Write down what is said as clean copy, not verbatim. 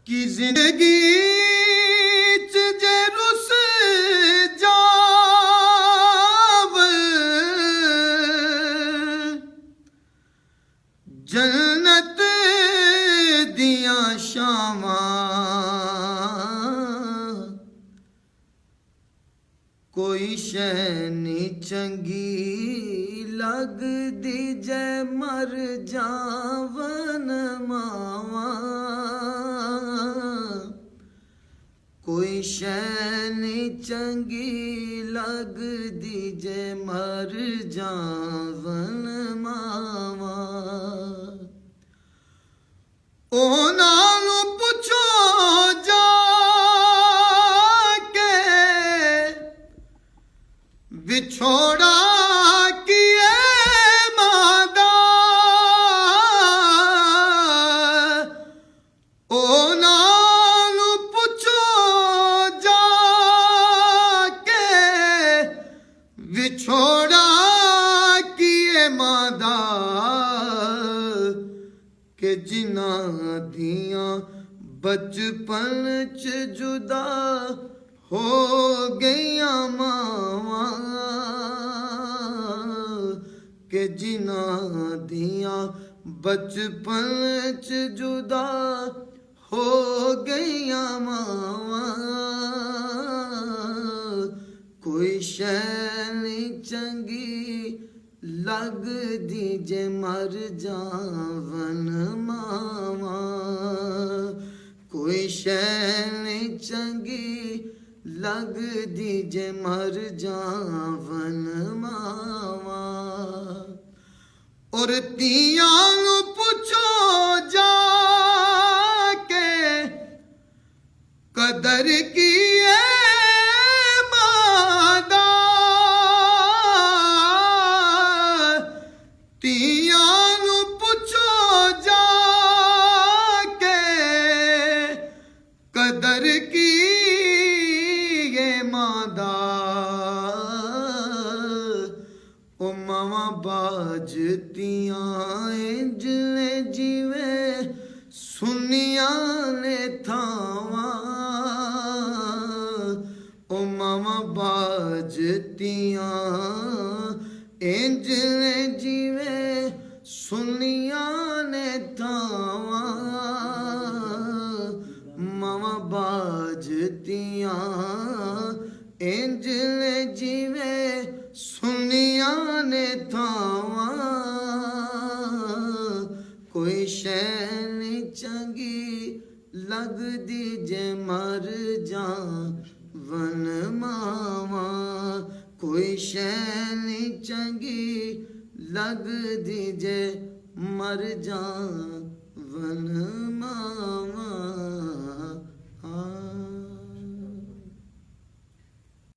कि जिंदगी च जे रुस जाव जन्नत दियां शावां कोई शै नी चंगी लगदी जे मर जावन मावां कोई शै नी चंगी लगदी जे मर जावन मावां ਉਹਨਾਂ ਨੂੰ ਪੁੱਛੋ ਜਾ ਕੇ ਵਿਛੋੜਾ ਕੀਏ ਮਾਂ ਦਾ ਉਹਨਾਂ ਨੂੰ ਪੁੱਛੋ ਜਾ ਕੇ ਵਿਛੋੜਾ ਕੀਏ ਮਾਂ ਦਾ कि जिन्हां दियां बचपन च जुदा हो गईयां मावां कि जिन्हां दियां बचपन च जुदा हो गईयां मावां कोई शै नी चंगी लगदी जे मर जावन मावां कोई शै नी चंगी लगदी जे मर जावन मावां और तियां नूं पुछो जा के कदर की कदर की ये मां दा ओ मावां बाजतियां इंज ने जिवे सुनिया ने थावां ओ मावां बाजतियां इंज ने जिवे सुनिया ने थावां मावां बाजतियां इंज ने जिवे सुनिया ने थावां कोई शै नी चंगी लगदी जे मर जावन मावां कोई शै नी चंगी लगदी जे मर जावन मावां।